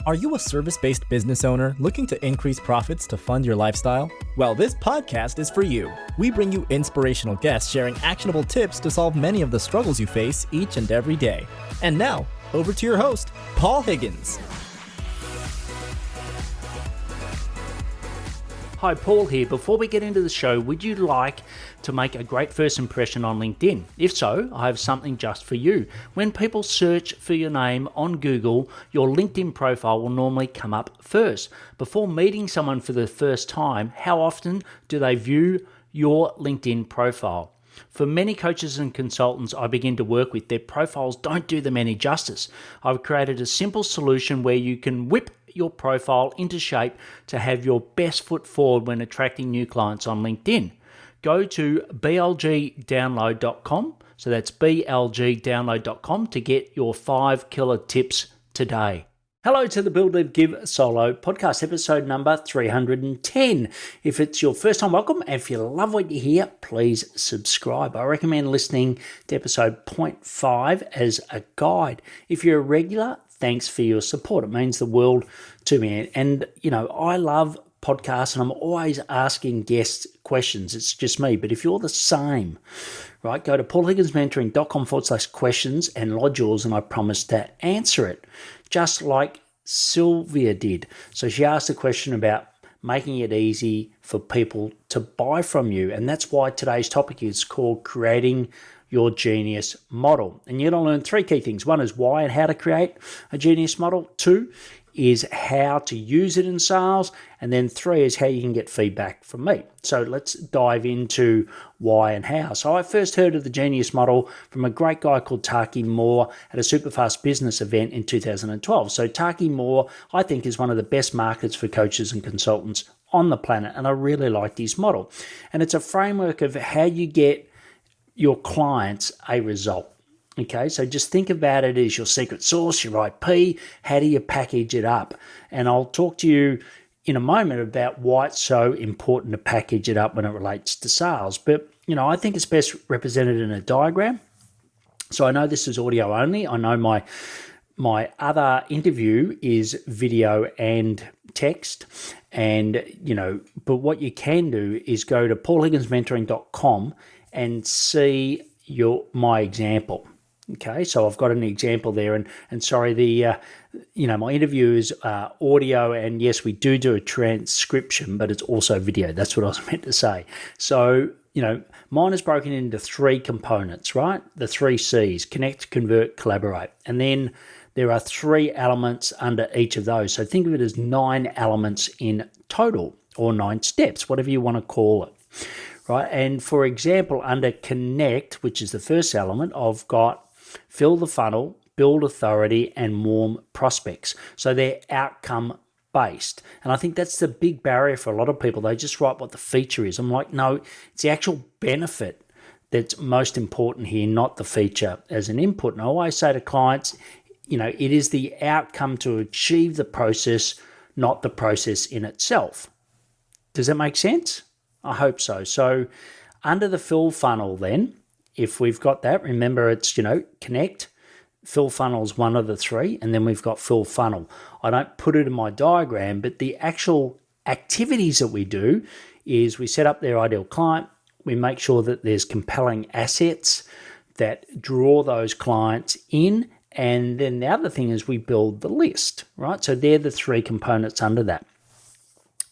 Are you a service-based business owner looking to increase profits to fund your lifestyle? Well, this podcast is for you. We bring you inspirational guests sharing actionable tips to solve many of the struggles you face each and every day. And now, over to your host, Paul Higgins. Hi, Paul here. Before we get into the show, would you like to make a great first impression on LinkedIn? If so, I have something just for you. When people search for your name on Google, your LinkedIn profile will normally come up first. Before meeting someone for the first time, how often do they view your LinkedIn profile? For many coaches and consultants I begin to work with, their profiles don't do them any justice. I've created a simple solution where you can whip your profile into shape to have your best foot forward when attracting new clients on LinkedIn. Go to blgdownload.com, so that's blgdownload.com to get your 5 killer tips today. Hello to the Build, Live, Give Solo podcast, episode number 310. If it's your first time, welcome. And if you love what you hear, please subscribe. I recommend listening to episode 0.5 as a guide. If you're a regular, thanks for your support. It means the world to me. And, you know, I love podcasts and I'm always asking guests questions. It's just me. But if you're the same, right, go to paulhigginsmentoring.com/questions and lodge yours, and I promise to answer it. Just like Sylvia did. So she asked a question about making it easy for people to buy from you. And that's why today's topic is called Creating Your Genius Model. And you're going to learn 3 key things. 1 is why and how to create a genius model. 2 is how to use it in sales. And then 3 is how you can get feedback from me. So let's dive into why and how. So I first heard of the genius model from a great guy called Taki Moore at a Superfast Business event in 2012. So Taki Moore, I think, is one of the best marketers for coaches and consultants on the planet. And I really liked his model. And it's a framework of how you get your clients a result. Okay, so just think about it as your secret sauce, your IP. How do you package it up? And I'll talk to you in a moment about why it's so important to package it up when it relates to sales. But, you know, I think it's best represented in a diagram. So I know this is audio only. I know my other interview is video and text. And, you know, but what you can do is go to paulhigginsmentoring.com and see my example. Okay, so I've got an example there, and sorry, my interview is audio, and yes, we do a transcription, but it's also video. That's what I was meant to say. So, you know, mine is broken into 3 components, right? The 3 C's: connect, convert, collaborate. And then there are 3 elements under each of those. So think of it as 9 elements in total, or 9 steps, whatever you want to call it. Right, and for example, under connect, which is the first element, I've got fill the funnel, build authority, and warm prospects. So they're outcome based. And I think that's the big barrier for a lot of people. They just write what the feature is. I'm like, no, it's the actual benefit that's most important here, not the feature as an input. And I always say to clients, you know, it is the outcome to achieve the process, not the process in itself. Does that make sense? I hope so. So under the fill funnel then, if we've got that, remember it's, you know, connect, fill funnel is one of the 3, and then we've got fill funnel. I don't put it in my diagram, but the actual activities that we do is we set up their ideal client, we make sure that there's compelling assets that draw those clients in, and then the other thing is we build the list, right? So they're the 3 components under that.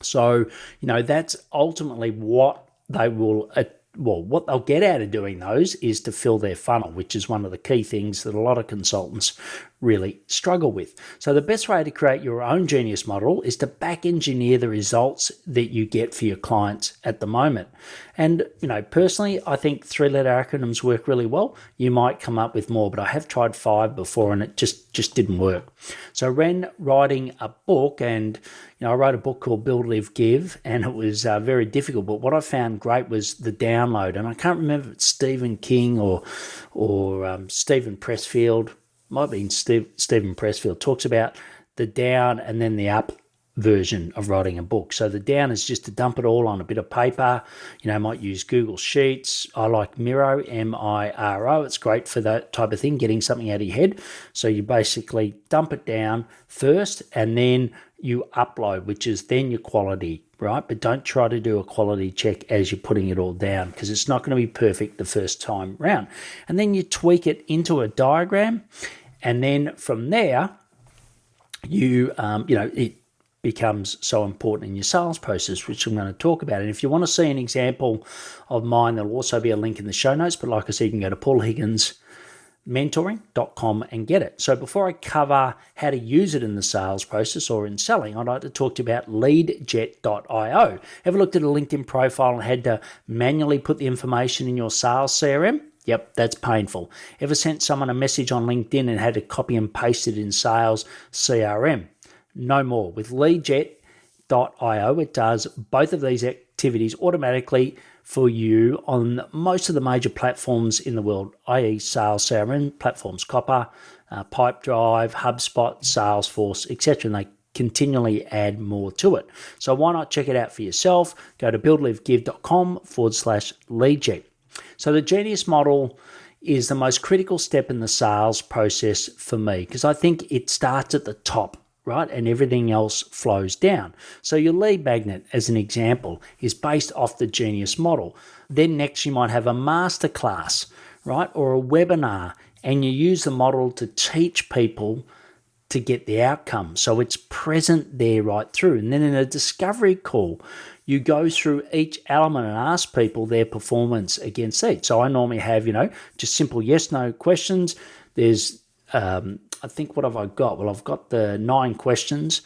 So, you know, that's ultimately what they will, what they'll get out of doing those is to fill their funnel, which is one of the key things that a lot of consultants really struggle with. So the best way to create your own genius model is to back engineer the results that you get for your clients at the moment. And, you know, personally, I think 3-letter acronyms work really well. You might come up with more, but I have tried 5 before and it just didn't work. So when writing a book, and, you know, I wrote a book called Build, Live, Give, and it was very difficult. But what I found great was the download. And I can't remember if it's Stephen King or Stephen Pressfield. Might be Stephen Pressfield talks about the down and then the up version of writing a book. So the down is just to dump it all on a bit of paper. I might use Google Sheets. I like Miro, Miro. It's great for that type of thing, getting something out of your head. So you basically dump it down first and then you upload, which is then your quality, right? But don't try to do a quality check as you're putting it all down, because it's not going to be perfect the first time round. And then you tweak it into a diagram. And then from there, it becomes so important in your sales process, which I'm going to talk about. And if you want to see an example of mine, there'll also be a link in the show notes. But like I said, you can go to paulhigginsmentoring.com and get it. So before I cover how to use it in the sales process or in selling, I'd like to talk to you about leadjet.io. Ever looked at a LinkedIn profile and had to manually put the information in your sales CRM? Yep, that's painful. Ever sent someone a message on LinkedIn and had to copy and paste it in sales CRM? No more. With leadjet.io, it does both of these activities automatically for you on most of the major platforms in the world, i.e. sales CRM platforms, Copper, Pipedrive, HubSpot, Salesforce, etc. And they continually add more to it. So why not check it out for yourself? Go to buildlivegive.com/leadjet. So the Genius model is the most critical step in the sales process for me, because I think it starts at the top, right? And everything else flows down. So your lead magnet, as an example, is based off the Genius model. Then next you might have a masterclass, right? Or a webinar, and you use the model to teach people to get the outcome. So it's present there right through. And then in a discovery call, you go through each element and ask people their performance against each. So I normally have, just simple yes/no questions. There's, I think, what have I got? Well, I've got the 9 questions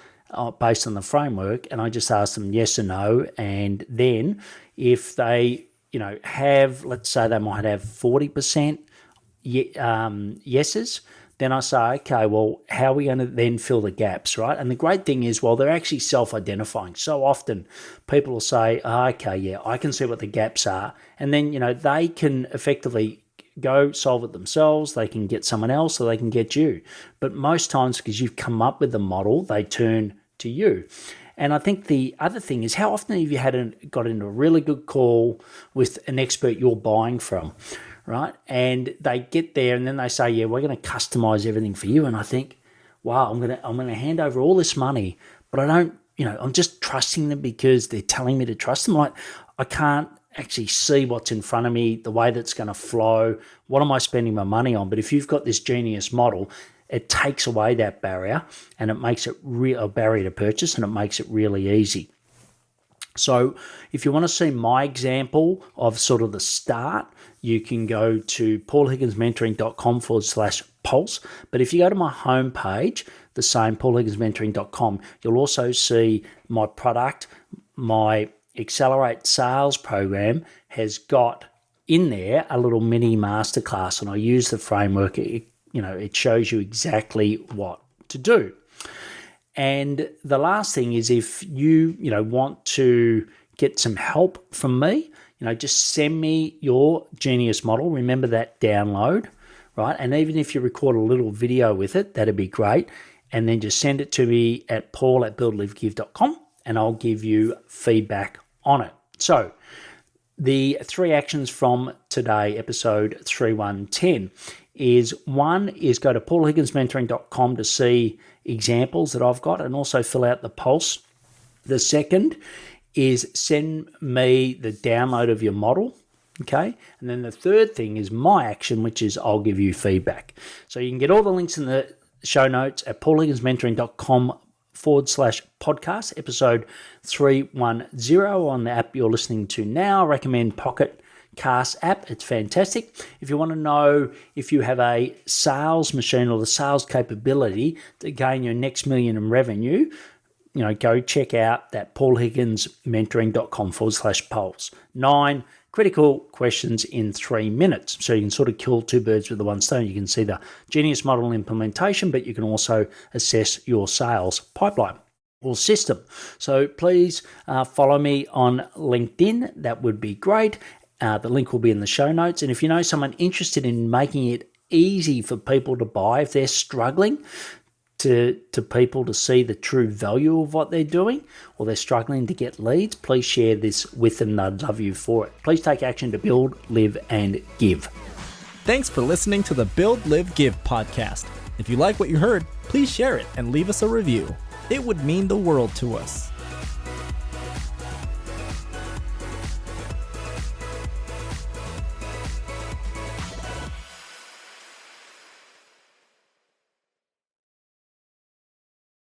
based on the framework, and I just ask them yes or no. And then if they, have, let's say they might have 40% yeses, then I say, okay, well, how are we going to then fill the gaps, right? And the great thing is, well, they're actually self-identifying. So often people will say, okay, yeah, I can see what the gaps are. And then, they can effectively go solve it themselves. They can get someone else or they can get you. But most times, because you've come up with the model, they turn to you. And I think the other thing is, how often have you got into a really good call with an expert you're buying from, right? And they get there and then they say, yeah, we're going to customize everything for you. And I think, wow, I'm going to hand over all this money, but I don't, I'm just trusting them because they're telling me to trust them. Like, I can't actually see what's in front of me, the way that's going to flow. What am I spending my money on? But if you've got this Genius model, it takes away that barrier and it makes it a barrier to purchase, and it makes it really easy. So if you want to see my example of sort of the start, you can go to paulhigginsmentoring.com/pulse. But if you go to my homepage, the same, paulhigginsmentoring.com, you'll also see my product. My Accelerate Sales program has got in there a little mini masterclass, and I use the framework. It shows you exactly what to do. And the last thing is, if you want to get some help from me, just send me your Genius model. Remember that download, right? And even if you record a little video with it, that'd be great. And then just send it to me at paul@buildlivegive.com, and I'll give you feedback on it. So the 3 actions from today, episode 3110, is one is go to paulhigginsmentoring.com to see examples that I've got and also fill out the pulse. The second is send me the download of your model, okay? And then the third thing is my action, which is I'll give you feedback. So you can get all the links in the show notes at paulhigginsmentoring.com/podcast, episode 310 on the app you're listening to now. I recommend Pocket Cast app. It's fantastic. If you want to know if you have a sales machine or the sales capability to gain your next million in revenue, go check out that paulhigginsmentoring.com/pulse. 9 critical questions in 3 minutes. So you can sort of kill 2 birds with the one stone. You can see the Genius model implementation, but you can also assess your sales pipeline or system. So please follow me on LinkedIn. That would be great. The link will be in the show notes. And if you know someone interested in making it easy for people to buy, if they're struggling, to people to see the true value of what they're doing, or they're struggling to get leads, please share this with them. They'd love you for it. Please take action to build, live, and give. Thanks for listening to the Build, Live, Give podcast. If you like what you heard, please share it and leave us a review. It would mean the world to us.